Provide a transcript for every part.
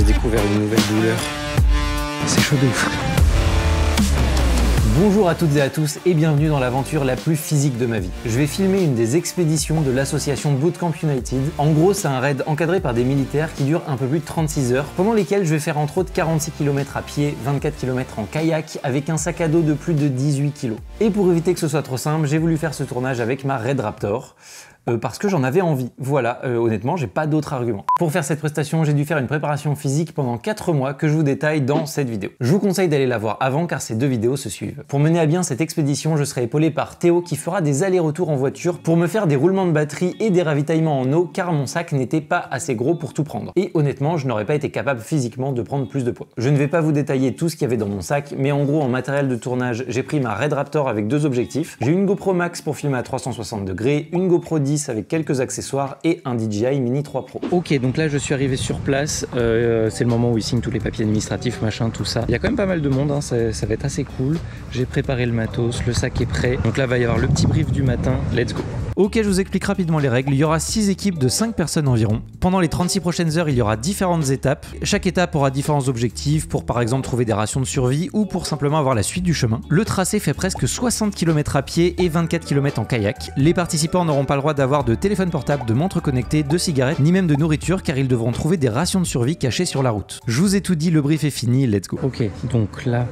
découvert une nouvelle douleur. C'est chaud de ouf. Bonjour à toutes et à tous et bienvenue dans l'aventure la plus physique de ma vie. Je vais filmer une des expéditions de l'association Bootcamp United. En gros, c'est un raid encadré par des militaires qui dure un peu plus de 36 heures, pendant lesquelles je vais faire entre autres 46 km à pied, 24 km en kayak, avec un sac à dos de plus de 18 kg. Et pour éviter que ce soit trop simple, j'ai voulu faire ce tournage avec ma Red Raptor. Parce que j'en avais envie. Voilà, honnêtement, j'ai pas d'autre argument. Pour faire cette prestation, j'ai dû faire une préparation physique pendant 4 mois que je vous détaille dans cette vidéo. Je vous conseille d'aller la voir avant car ces deux vidéos se suivent. Pour mener à bien cette expédition, je serai épaulé par Théo qui fera des allers-retours en voiture pour me faire des roulements de batterie et des ravitaillements en eau car mon sac n'était pas assez gros pour tout prendre. Et honnêtement, je n'aurais pas été capable physiquement de prendre plus de poids. Je ne vais pas vous détailler tout ce qu'il y avait dans mon sac, mais en gros, en matériel de tournage, j'ai pris ma Red Raptor avec deux objectifs. J'ai une GoPro Max pour filmer à 360 degrés, une GoPro 10 avec quelques accessoires et un DJI Mini 3 Pro. Ok, donc là je suis arrivé sur place, c'est le moment où ils signent tous les papiers administratifs, machin, tout ça. Il y a quand même pas mal de monde, hein, ça va être assez cool. J'ai préparé le matos, le sac est prêt. Donc là va y avoir le petit brief du matin, let's go. Ok, je vous explique rapidement les règles. Il y aura 6 équipes de 5 personnes environ. Pendant les 36 prochaines heures, il y aura différentes étapes. Chaque étape aura différents objectifs pour par exemple trouver des rations de survie ou pour simplement avoir la suite du chemin. Le tracé fait presque 60 km à pied et 24 km en kayak. Les participants n'auront pas le droit d'avoir de téléphone portable, de montres connectées, de cigarettes, ni même de nourriture car ils devront trouver des rations de survie cachées sur la route. Je vous ai tout dit, le brief est fini, let's go. Ok, donc là,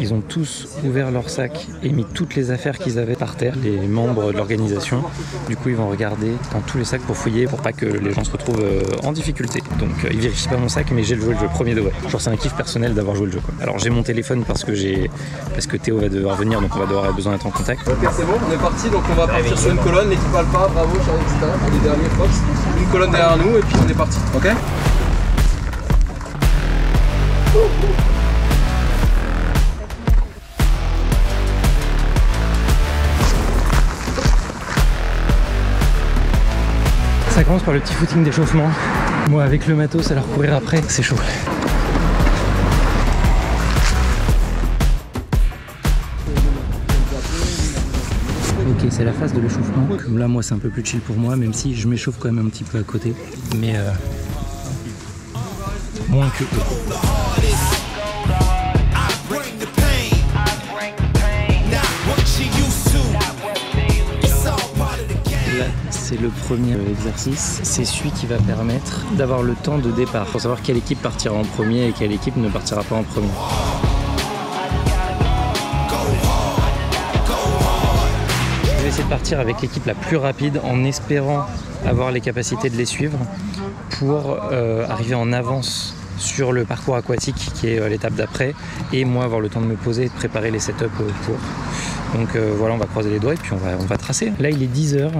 ils ont tous ouvert leur sac et mis toutes les affaires qu'ils avaient par terre, les membres de l'organisation. Du coup, ils vont regarder dans tous les sacs pour fouiller, pour pas que les gens se retrouvent en difficulté. Donc, ils vérifient pas mon sac, mais j'ai joué le jeu premier degré. Genre, c'est un kiff personnel d'avoir joué le jeu, quoi. Alors, j'ai mon téléphone parce que Théo va devoir venir, donc on va devoir avoir besoin d'être en contact. Ok, c'est bon, on est parti, donc on va partir sur une colonne, l'équipe Alpha, bravo, Charlie, etc. Les derniers Fox, une colonne derrière nous et puis on est parti, ok? Ça commence par le petit footing d'échauffement. Moi avec le matos à leur courir après, c'est chaud. Ok, c'est la phase de l'échauffement. Comme là, moi, c'est un peu plus chill pour moi, même si je m'échauffe quand même un petit peu à côté. Mais moins que eux. C'est le premier exercice, c'est celui qui va permettre d'avoir le temps de départ. Il faut savoir quelle équipe partira en premier et quelle équipe ne partira pas en premier. Je vais essayer de partir avec l'équipe la plus rapide en espérant avoir les capacités de les suivre pour arriver en avance sur le parcours aquatique qui est l'étape d'après et moi avoir le temps de me poser et de préparer les setups pour. Donc voilà, on va croiser les doigts et puis on va tracer. Là il est 10h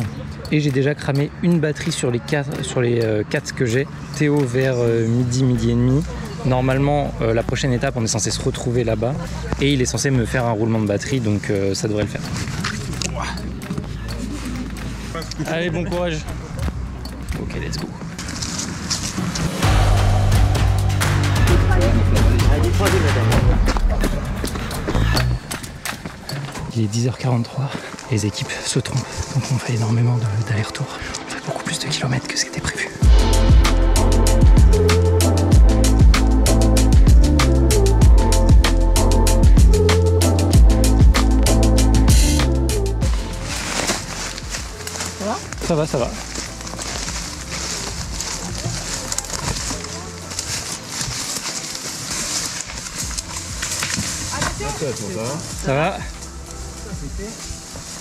et j'ai déjà cramé une batterie sur les 4 que j'ai. Théo vers midi et demi. Normalement la prochaine étape on est censé se retrouver là-bas et il est censé me faire un roulement de batterie donc ça devrait le faire. Allez, bon courage. Ok, let's go. Il est 10h43, les équipes se trompent, donc on fait énormément d'allers-retours. On fait beaucoup plus de kilomètres que ce qui était prévu. Ça va ? Ça va, ça va. Ça va ?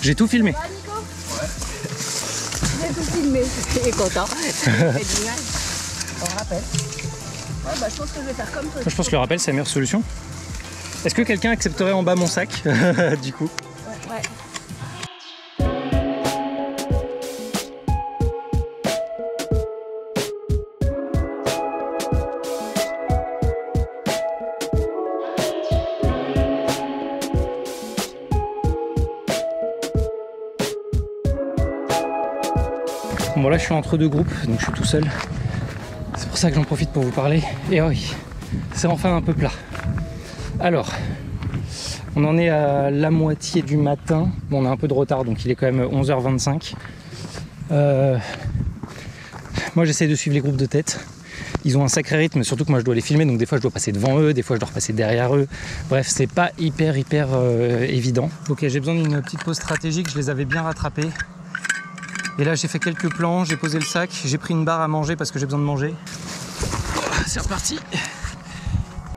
J'ai tout filmé. Ça va, Nico ? Ouais. J'ai tout filmé. Il est content. On rappelle. Ouais, bah, je pense que je vais faire comme ça. Je pense que le rappel c'est la meilleure solution. Est-ce que quelqu'un accepterait en bas mon sac du coup ? Ouais, ouais. Bon là je suis entre deux groupes, donc je suis tout seul. C'est pour ça que j'en profite pour vous parler. Et oui, c'est enfin un peu plat. Alors, on en est à la moitié du matin. Bon, on a un peu de retard, donc il est quand même 11h25. Moi j'essaie de suivre les groupes de tête. Ils ont un sacré rythme, surtout que moi je dois les filmer, donc des fois je dois passer devant eux, des fois je dois repasser derrière eux. Bref, c'est pas hyper évident. Ok, j'ai besoin d'une petite pause stratégique, je les avais bien rattrapés. Et là j'ai fait quelques plans, j'ai posé le sac, j'ai pris une barre à manger parce que j'ai besoin de manger. C'est reparti.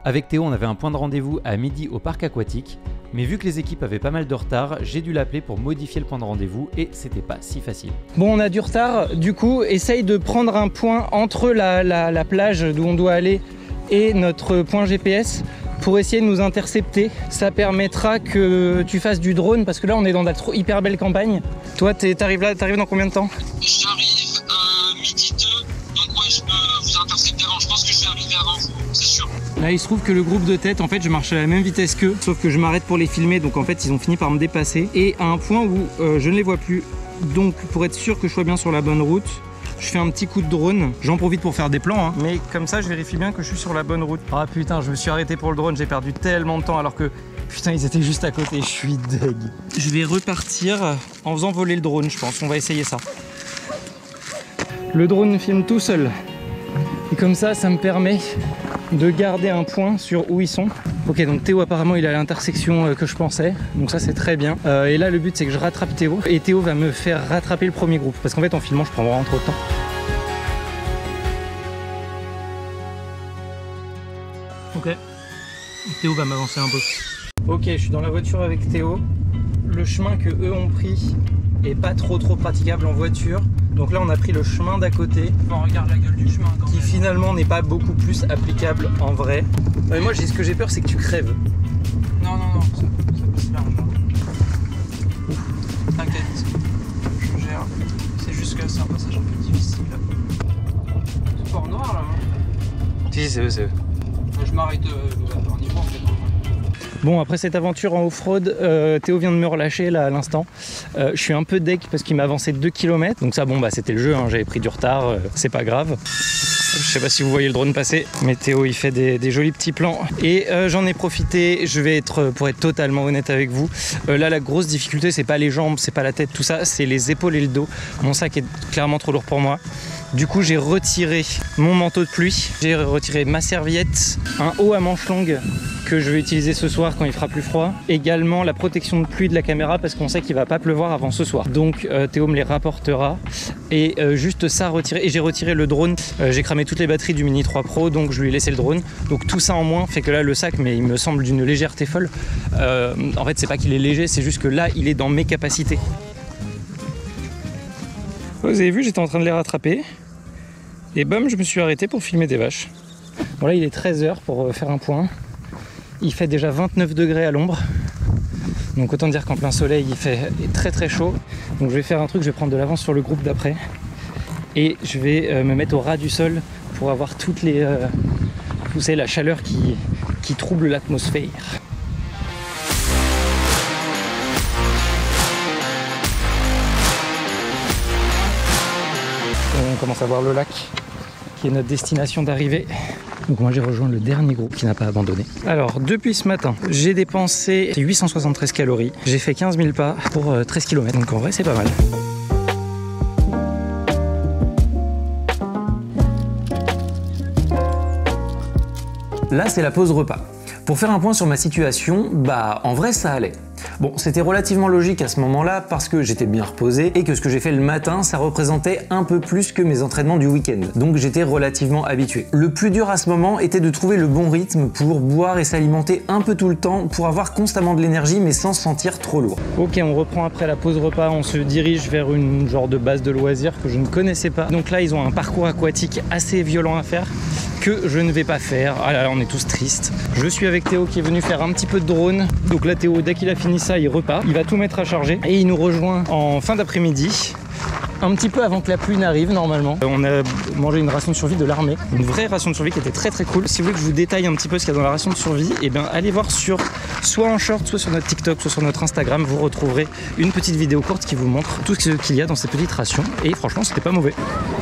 Avec Théo, on avait un point de rendez-vous à midi au parc aquatique. Mais vu que les équipes avaient pas mal de retard, j'ai dû l'appeler pour modifier le point de rendez-vous et c'était pas si facile. Bon, on a du retard, du coup, essaye de prendre un point entre la plage d'où on doit aller et notre point GPS pour essayer de nous intercepter. Ça permettra que tu fasses du drone parce que là, on est dans la hyper belle campagne. Toi, t'arrives dans combien de temps? J'arrive à midi 2, donc ouais, je peux vous intercepter avant. Je pense que je vais arriver avant vous, c'est sûr. Là, il se trouve que le groupe de tête, en fait, je marche à la même vitesse qu'eux, sauf que je m'arrête pour les filmer, donc en fait, ils ont fini par me dépasser. Et à un point où je ne les vois plus. Donc, pour être sûr que je sois bien sur la bonne route, je fais un petit coup de drone. J'en profite pour faire des plans, hein. Mais comme ça, je vérifie bien que je suis sur la bonne route. Ah putain, je me suis arrêté pour le drone, j'ai perdu tellement de temps alors que... Putain, ils étaient juste à côté, je suis deg. Je vais repartir en faisant voler le drone, je pense. On va essayer ça. Le drone filme tout seul. Et comme ça, ça me permet de garder un point sur où ils sont. Ok, donc Théo apparemment il est à l'intersection que je pensais, donc ça c'est très bien. Et là le but c'est que je rattrape Théo et Théo va me faire rattraper le premier groupe parce qu'en fait en filmant je prends vraiment trop de temps. Ok, Théo va m'avancer un peu. Ok, je suis dans la voiture avec Théo. Le chemin que eux ont pris est pas trop praticable en voiture. Donc là on a pris le chemin d'à côté. On regarde la gueule du chemin quand qui même. Finalement n'est pas beaucoup plus applicable en vrai. Mais moi ce que j'ai peur c'est que tu crèves. Non, ça passe large. T'inquiète, je gère. C'est juste que c'est un passage un peu difficile. C'est pas en noir là, hein. Si, c'est eux. Je m'arrête en niveau en fait. Bon, après cette aventure en off-road, Théo vient de me relâcher là à l'instant. Je suis un peu deg parce qu'il m'a avancé de 2 km. Donc ça, bon, bah c'était le jeu, hein, j'avais pris du retard, c'est pas grave. Je sais pas si vous voyez le drone passer, mais Théo il fait des jolis petits plans. Et j'en ai profité, pour être totalement honnête avec vous, là la grosse difficulté c'est pas les jambes, c'est pas la tête, tout ça, c'est les épaules et le dos. Mon sac est clairement trop lourd pour moi. Du coup j'ai retiré mon manteau de pluie, j'ai retiré ma serviette, un haut à manches longues que je vais utiliser ce soir quand il fera plus froid. Également la protection de pluie de la caméra parce qu'on sait qu'il va pas pleuvoir avant ce soir. Donc Théo me les rapportera. Et juste ça retiré. Et j'ai retiré le drone. J'ai cramé toutes les batteries du Mini 3 Pro, donc je lui ai laissé le drone. Donc tout ça en moins fait que là le sac, mais il me semble d'une légèreté folle. En fait c'est pas qu'il est léger, c'est juste que là il est dans mes capacités. Vous avez vu, j'étais en train de les rattraper. Et bam, je me suis arrêté pour filmer des vaches. Bon là il est 13h pour faire un point. Il fait déjà 29 degrés à l'ombre. Donc autant dire qu'en plein soleil il fait très chaud. Donc je vais faire un truc, je vais prendre de l'avance sur le groupe d'après. Et je vais me mettre au ras du sol pour avoir toutes les... vous savez, la chaleur qui trouble l'atmosphère. On commence à voir le lac qui est notre destination d'arrivée. Donc moi j'ai rejoint le dernier groupe qui n'a pas abandonné. Alors depuis ce matin, j'ai dépensé 873 calories. J'ai fait 15 000 pas pour 13 km. Donc en vrai c'est pas mal. Là c'est la pause repas. Pour faire un point sur ma situation, bah en vrai ça allait. Bon, c'était relativement logique à ce moment-là parce que j'étais bien reposé et que ce que j'ai fait le matin, ça représentait un peu plus que mes entraînements du week-end. Donc j'étais relativement habitué. Le plus dur à ce moment était de trouver le bon rythme pour boire et s'alimenter un peu tout le temps pour avoir constamment de l'énergie mais sans se sentir trop lourd. Ok, on reprend après la pause repas, on se dirige vers une genre de base de loisirs que je ne connaissais pas. Donc là, ils ont un parcours aquatique assez violent à faire que je ne vais pas faire. Ah là là, on est tous tristes. Je suis avec Théo qui est venu faire un petit peu de drone. Donc là, Théo, dès qu'il a fini ça, il repart. Il va tout mettre à charger et il nous rejoint en fin d'après-midi. Un petit peu avant que la pluie n'arrive normalement. On a mangé une ration de survie de l'armée, une vraie ration de survie qui était très cool. Si vous voulez que je vous détaille un petit peu ce qu'il y a dans la ration de survie, et bien allez voir soit en short, soit sur notre TikTok, soit sur notre Instagram, vous retrouverez une petite vidéo courte qui vous montre tout ce qu'il y a dans cette petite ration. Et franchement, c'était pas mauvais.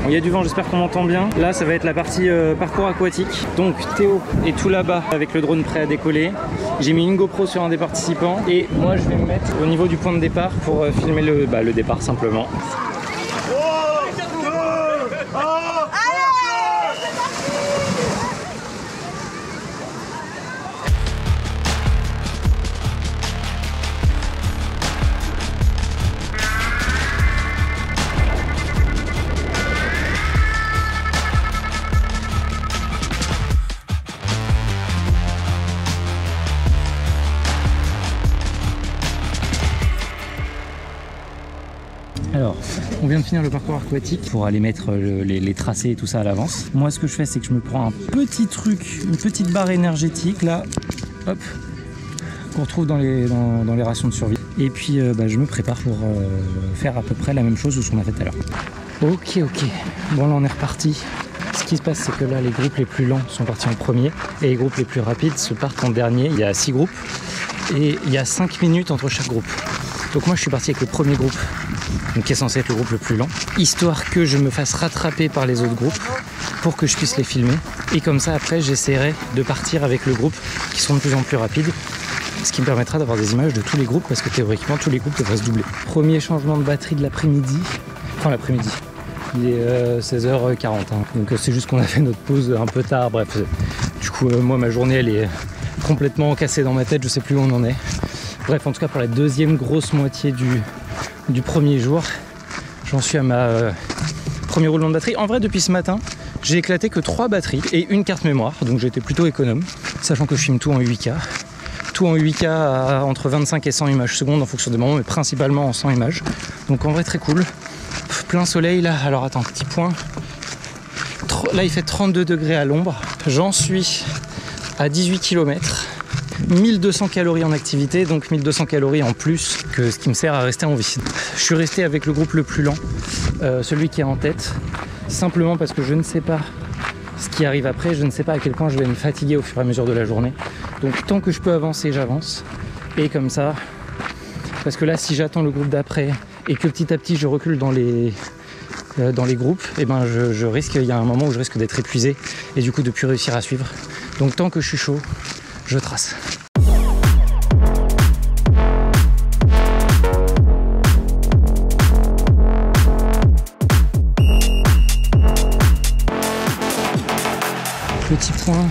Bon, il y a du vent, j'espère qu'on m'entend bien. Là, ça va être la partie parcours aquatique. Donc Théo est tout là-bas avec le drone prêt à décoller. J'ai mis une GoPro sur un des participants et moi je vais me mettre au niveau du point de départ pour filmer le départ simplement. On vient de finir le parcours aquatique pour aller mettre les tracés et tout ça à l'avance. Moi, ce que je fais, c'est que je me prends un petit truc, une petite barre énergétique là, hop, qu'on retrouve dans les rations de survie. Et puis, je me prépare pour faire à peu près la même chose que ce qu'on a fait tout à l'heure. Ok. Bon, là, on est reparti. Ce qui se passe, c'est que là, les groupes les plus lents sont partis en premier et les groupes les plus rapides se partent en dernier. Il y a 6 groupes et il y a 5 minutes entre chaque groupe. Donc moi, je suis parti avec le premier groupe, donc qui est censé être le groupe le plus lent, histoire que je me fasse rattraper par les autres groupes pour que je puisse les filmer. Et comme ça, après, j'essaierai de partir avec le groupe qui sont de plus en plus rapides, ce qui me permettra d'avoir des images de tous les groupes parce que théoriquement, tous les groupes devraient se doubler. Premier changement de batterie de l'après-midi, enfin l'après-midi. Il est 16h40, hein. Donc c'est juste qu'on a fait notre pause un peu tard, bref. Du coup, moi, ma journée, elle est complètement cassée dans ma tête, je sais plus où on en est. Bref, en tout cas, pour la deuxième grosse moitié du premier jour, j'en suis à ma premier roulement de batterie. En vrai, depuis ce matin, j'ai éclaté que 3 batteries et une carte mémoire, donc j'étais plutôt économe, sachant que je filme tout en 8K. Tout en 8K à entre 25 et 100 images secondes en fonction des moments, mais principalement en 100 images. Donc en vrai, très cool. Plein soleil là, alors attends, petit point. Là il fait 32 degrés à l'ombre, j'en suis à 18 km, 1200 calories en activité, donc 1200 calories en plus que ce qui me sert à rester en vie. Je suis resté avec le groupe le plus lent, celui qui est en tête, simplement parce que je ne sais pas ce qui arrive après, je ne sais pas à quel point je vais me fatiguer au fur et à mesure de la journée. Donc tant que je peux avancer, j'avance, et comme ça, parce que là si j'attends le groupe d'après, et que petit à petit je recule dans les groupes, et ben je risque, il y a un moment où je risque d'être épuisé et du coup de plus réussir à suivre. Donc tant que je suis chaud, je trace. Petit point,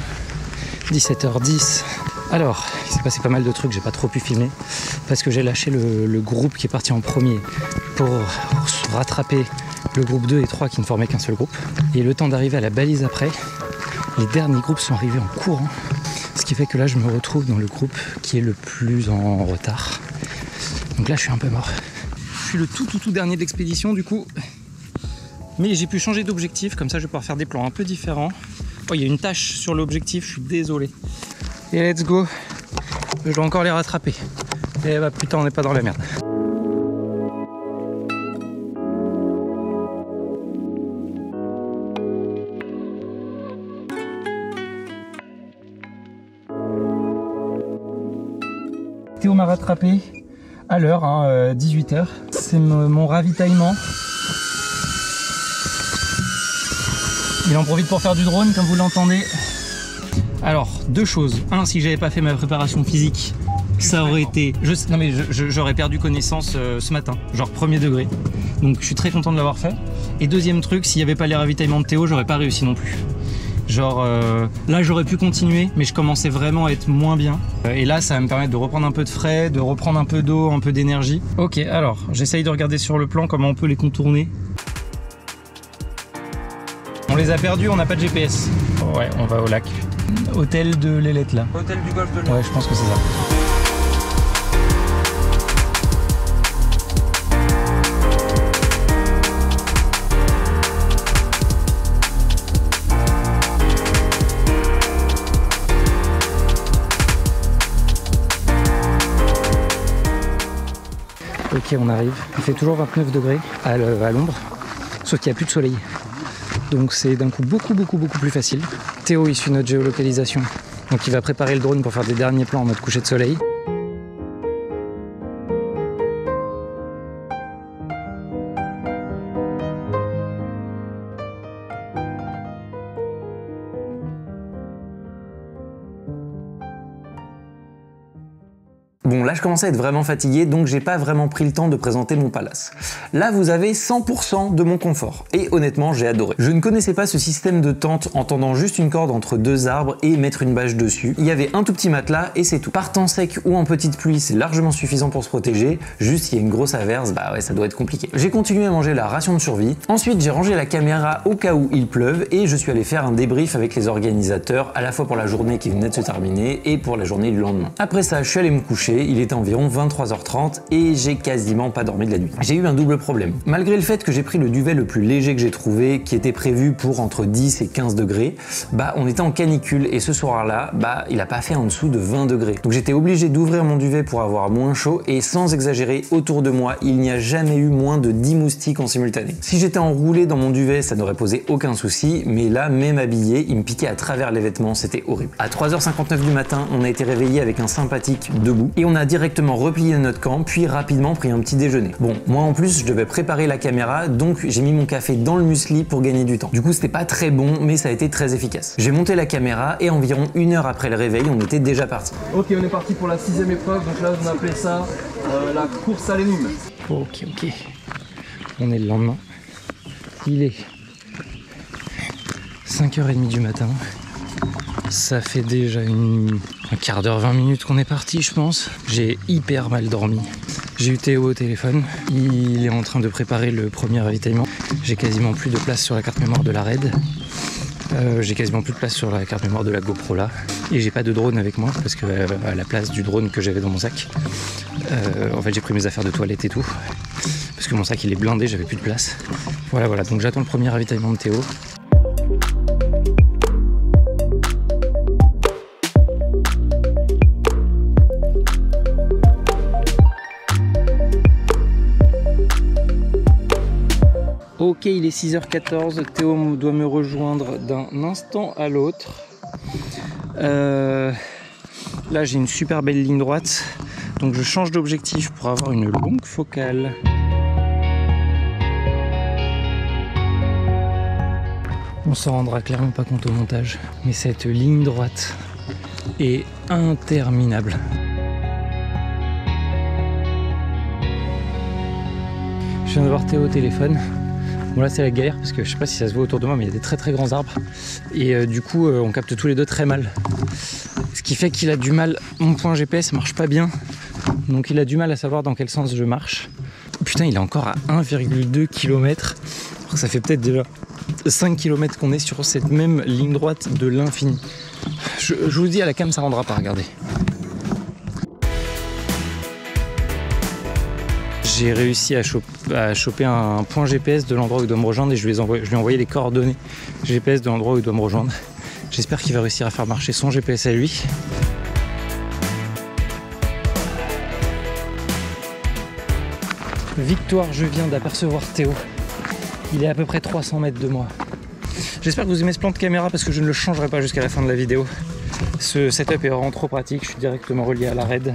17h10. Alors, il s'est passé pas mal de trucs, j'ai pas trop pu filmer parce que j'ai lâché le groupe qui est parti en premier pour rattraper le groupe 2 et 3 qui ne formaient qu'un seul groupe. Et le temps d'arriver à la balise après, les derniers groupes sont arrivés en courant. Ce qui fait que là, je me retrouve dans le groupe qui est le plus en retard. Donc là, je suis un peu mort. Je suis le tout dernier de l'expédition du coup. Mais j'ai pu changer d'objectif, comme ça je vais pouvoir faire des plans un peu différents. Oh, il y a une tache sur l'objectif, je suis désolé. Et let's go, je dois encore les rattraper. Et bah putain, on n'est pas dans la merde. Théo m'a rattrapé à l'heure, 18h. C'est mon ravitaillement. Il en profite pour faire du drone, comme vous l'entendez. Alors, 2 choses. 1, si j'avais pas fait ma préparation physique, ça aurait été... j'aurais perdu connaissance ce matin, genre premier degré. Donc je suis très content de l'avoir fait. Et deuxième truc, s'il n'y avait pas les ravitaillements de Théo, j'aurais pas réussi non plus. Genre, là j'aurais pu continuer, mais je commençais vraiment à être moins bien. Et là, ça va me permettre de reprendre un peu de frais, de reprendre un peu d'eau, un peu d'énergie. Ok, alors, j'essaye de regarder sur le plan comment on peut les contourner. On les a perdus, on n'a pas de GPS. Ouais, on va au lac. Hôtel de l'Ailette là. Hôtel du golfe de l'Ailette. Ouais, je pense que c'est ça. Ok, on arrive. Il fait toujours 29 degrés à l'ombre, sauf qu'il n'y a plus de soleil. Donc c'est d'un coup beaucoup plus facile. Théo il suit notre géolocalisation, donc il va préparer le drone pour faire des derniers plans en mode coucher de soleil. Bon, là je commençais à être vraiment fatigué, donc j'ai pas vraiment pris le temps de présenter mon palace. Là vous avez 100% de mon confort, et honnêtement j'ai adoré. Je ne connaissais pas ce système de tente en tendant juste une corde entre 2 arbres et mettre une bâche dessus. Il y avait un tout petit matelas et c'est tout. Par temps sec ou en petite pluie, c'est largement suffisant pour se protéger, juste s'il y a une grosse averse, bah ouais ça doit être compliqué. J'ai continué à manger la ration de survie, ensuite j'ai rangé la caméra au cas où il pleuve et je suis allé faire un débrief avec les organisateurs, à la fois pour la journée qui venait de se terminer et pour la journée du lendemain. Après ça, je suis allé me coucher roulé, il était environ 23h30 et j'ai quasiment pas dormi de la nuit. J'ai eu un double problème. Malgré le fait que j'ai pris le duvet le plus léger que j'ai trouvé, qui était prévu pour entre 10 et 15 degrés, bah on était en canicule et ce soir-là, bah il a pas fait en dessous de 20 degrés. Donc j'étais obligé d'ouvrir mon duvet pour avoir moins chaud et sans exagérer, autour de moi, il n'y a jamais eu moins de 10 moustiques en simultané. Si j'étais enroulé dans mon duvet, ça n'aurait posé aucun souci, mais là, même habillé, il me piquait à travers les vêtements, c'était horrible. À 3h59 du matin, on a été réveillé avec un sympathique debout et on a directement replié notre camp, puis rapidement pris un petit déjeuner. Bon, moi en plus, je devais préparer la caméra, donc j'ai mis mon café dans le muesli pour gagner du temps. Du coup, c'était pas très bon, mais ça a été très efficace. J'ai monté la caméra et environ 1 heure après le réveil, on était déjà parti. Ok, on est parti pour la 6e épreuve, donc là on appelait ça la course à l'énigme. Ok. On est le lendemain. Il est 5h30 du matin. Ça fait déjà un quart d'heure, 20 minutes qu'on est parti, je pense. J'ai hyper mal dormi. J'ai eu Théo au téléphone. Il est en train de préparer le premier ravitaillement. J'ai quasiment plus de place sur la carte mémoire de la RAID. J'ai quasiment plus de place sur la carte mémoire de la GoPro là. Et j'ai pas de drone avec moi parce que à la place du drone que j'avais dans mon sac, en fait j'ai pris mes affaires de toilette et tout. Parce que mon sac il est blindé, j'avais plus de place. Voilà, donc j'attends le premier ravitaillement de Théo. Ok, il est 6h14, Théo doit me rejoindre d'un instant à l'autre. Là j'ai une super belle ligne droite, donc je change d'objectif pour avoir une longue focale. On s'en rendra clairement pas compte au montage, mais cette ligne droite est interminable. Je viens de voir Théo au téléphone. Bon là c'est la galère parce que je sais pas si ça se voit autour de moi mais il y a des très grands arbres et du coup on capte tous les deux très mal. Ce qui fait qu'il a du mal, mon point GPS marche pas bien, donc il a du mal à savoir dans quel sens je marche. Putain il est encore à 1,2 km, ça fait peut-être déjà 5 km qu'on est sur cette même ligne droite de l'infini. Je vous dis à la cam ça rendra pas, regardez. J'ai réussi à choper un point GPS de l'endroit où il doit me rejoindre et je lui ai envoyé les coordonnées GPS de l'endroit où il doit me rejoindre. J'espère qu'il va réussir à faire marcher son GPS à lui. Victoire, je viens d'apercevoir Théo. Il est à peu près 300 mètres de moi. J'espère que vous aimez ce plan de caméra parce que je ne le changerai pas jusqu'à la fin de la vidéo. Ce setup est vraiment trop pratique, je suis directement relié à la RAID.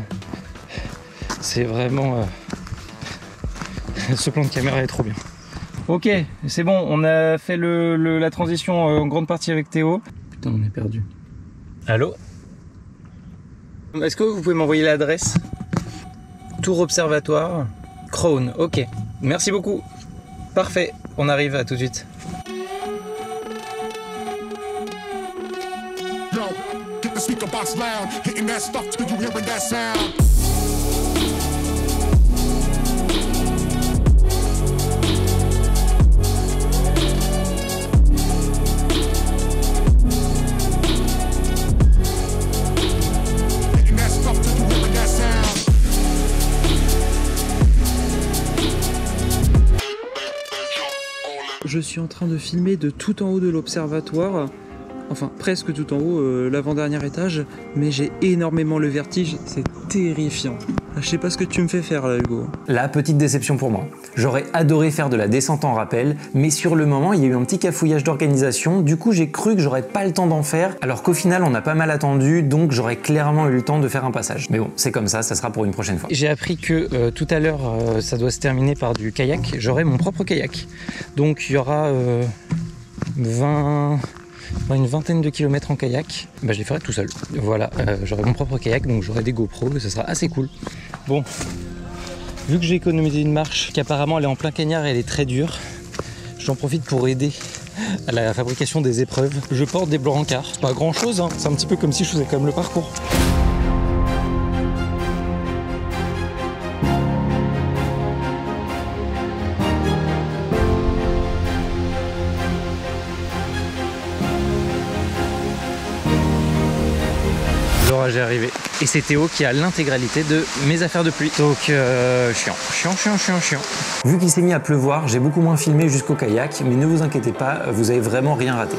C'est vraiment... Ce plan de caméra est trop bien. Ok, c'est bon, on a fait la transition en grande partie avec Théo. Putain, on est perdu. Allô? Est-ce que vous pouvez m'envoyer l'adresse? Tour Observatoire, Crone, ok. Merci beaucoup. Parfait, on arrive, à tout de suite. Je suis en train de filmer de tout en haut de l'observatoire, enfin presque tout en haut, l'avant-dernier étage, mais j'ai énormément le vertige, c'est terrifiant. Je sais pas ce que tu me fais faire là, Hugo. La petite déception pour moi. J'aurais adoré faire de la descente en rappel, mais sur le moment, il y a eu un petit cafouillage d'organisation, du coup j'ai cru que j'aurais pas le temps d'en faire, alors qu'au final on a pas mal attendu, donc j'aurais clairement eu le temps de faire un passage. Mais bon, c'est comme ça sera pour une prochaine fois. J'ai appris que tout à l'heure, ça doit se terminer par du kayak, j'aurai mon propre kayak. Donc il y aura une vingtaine de kilomètres en kayak, bah, je les ferai tout seul. Voilà, j'aurai mon propre kayak, donc j'aurai des GoPro, ça sera assez cool. Bon, vu que j'ai économisé une marche, qu'apparemment elle est en plein cagnard et elle est très dure, j'en profite pour aider à la fabrication des épreuves. Je porte des brancards, c'est pas grand chose, hein. C'est un petit peu comme si je faisais quand même le parcours. courage est arrivé. Et c'est Théo qui a l'intégralité de mes affaires de pluie. Donc chiant. Vu qu'il s'est mis à pleuvoir, j'ai beaucoup moins filmé jusqu'au kayak, mais ne vous inquiétez pas, vous avez vraiment rien raté.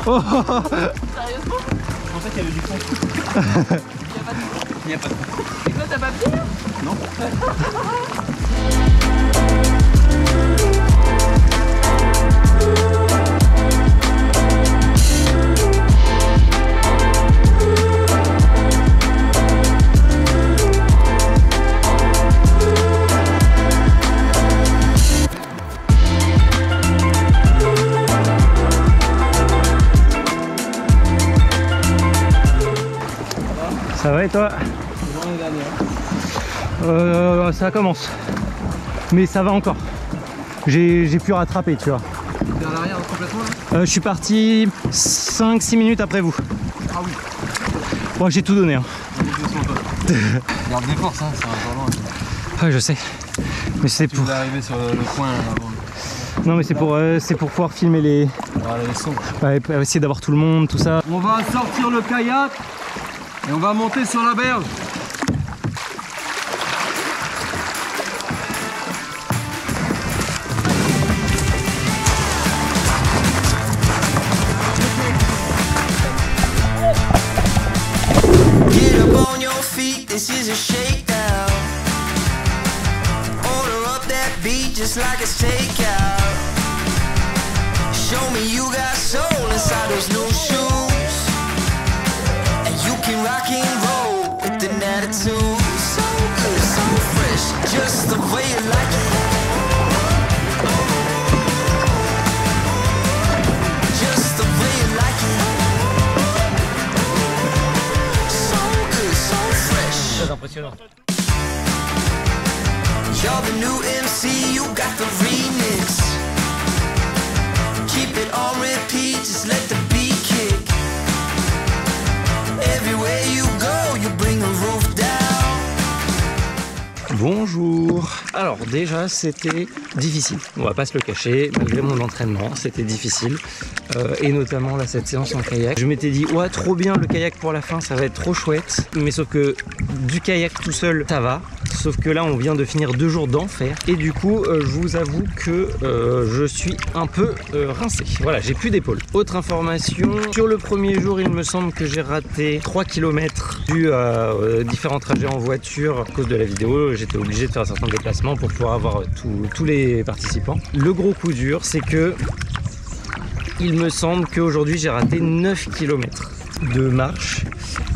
Sérieusement? En fait, il y avait du fond. Il n'y a pas de fond. Et toi, t'as pas pris? Non. Ça va et toi? Ça commence. Mais ça va encore. J'ai pu rattraper, tu vois. T'es à l'arrière complètement là? Je suis parti 5-6 minutes après vous. Ah oui. Moi j'ai tout donné. Hein. Garde des forces, hein, c'est encore loin. Ouais, je sais. Mais c'est Tu pour. voulais arriver sur le coin là, avant. Non, mais c'est pour pouvoir filmer les. Voilà, les sons. Ouais, essayer d'avoir tout le monde, tout ça. On va sortir le kayak et on va monter sur la berge. Get up on your feet, this is a shakedown. Order up that beat just like it's takeout. Show me you got soul inside those new shoes. And you can rock and roll with an attitude. So good, so fresh, just the way you like it. Just the way you like it. So good, so fresh. Très impressionnant. You're the new MC, you got the remix. Keep it on repeat, just let the beat kick. Everywhere you go, you bring a roof down. Bonjour. Alors déjà c'était difficile, on va pas se le cacher, malgré mon entraînement c'était difficile et notamment là cette séance en kayak. Je m'étais dit ouais trop bien le kayak pour la fin, ça va être trop chouette, mais sauf que du kayak tout seul ça va, sauf que là on vient de finir 2 jours d'enfer et du coup je vous avoue que je suis un peu rincé. Voilà, j'ai plus d'épaule. Autre information, sur le premier jour il me semble que j'ai raté 3 km dû à différents trajets en voiture à cause de la vidéo. J'étais obligé de faire un certain déplacement pour pouvoir avoir tous les participants. Le gros coup dur, c'est que il me semble qu'aujourd'hui j'ai raté 9 km de marche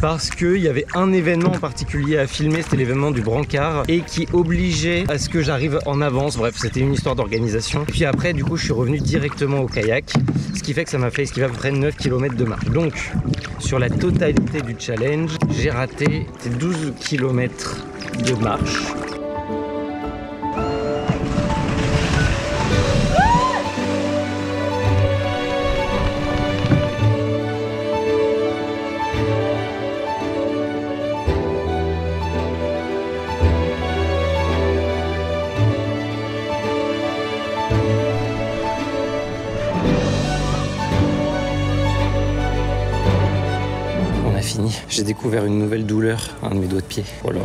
parce qu'il y avait un événement en particulier à filmer, c'était l'événement du brancard et qui obligeait à ce que j'arrive en avance. Bref, c'était une histoire d'organisation. Et puis après, du coup, je suis revenu directement au kayak, ce qui fait que ça m'a fait esquiver à peu près 9 km de marche. Donc, sur la totalité du challenge, j'ai raté 12 km de marche. Fini. J'ai découvert une nouvelle douleur à un de mes doigts de pied. Voilà.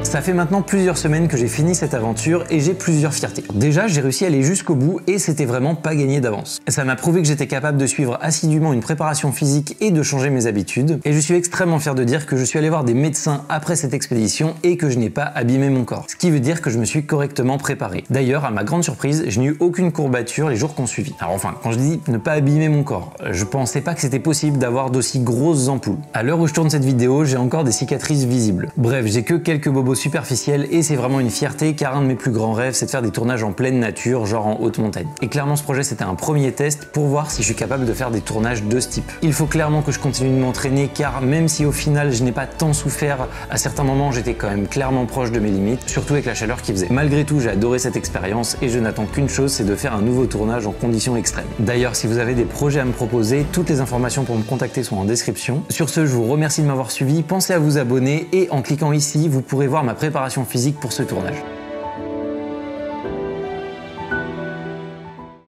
Ça fait maintenant plusieurs semaines que j'ai fini cette aventure et j'ai plusieurs fiertés. Déjà, j'ai réussi à aller jusqu'au bout et c'était vraiment pas gagné d'avance. Ça m'a prouvé que j'étais capable de suivre assidûment une préparation physique et de changer mes habitudes. Et je suis extrêmement fier de dire que je suis allé voir des médecins après cette expédition et que je n'ai pas abîmé mon corps. Ce qui veut dire que je me suis correctement préparé. D'ailleurs, à ma grande surprise, je n'ai eu aucune courbature les jours qu'on suivit. Alors enfin, quand je dis ne pas abîmer mon corps, je pensais pas que c'était possible d'avoir d'aussi grosses ampoules. À l'heure où je tourne cette vidéo, j'ai encore des cicatrices visibles. Bref, j'ai que quelques bobos superficielle et c'est vraiment une fierté car un de mes plus grands rêves c'est de faire des tournages en pleine nature, genre en haute montagne. Et clairement ce projet c'était un premier test pour voir si je suis capable de faire des tournages de ce type. Il faut clairement que je continue de m'entraîner car même si au final je n'ai pas tant souffert, à certains moments j'étais quand même clairement proche de mes limites, surtout avec la chaleur qu'il faisait. Malgré tout j'ai adoré cette expérience et je n'attends qu'une chose, c'est de faire un nouveau tournage en conditions extrêmes. D'ailleurs si vous avez des projets à me proposer, toutes les informations pour me contacter sont en description. Sur ce je vous remercie de m'avoir suivi, pensez à vous abonner et en cliquant ici vous pourrez voir ma préparation physique pour ce tournage.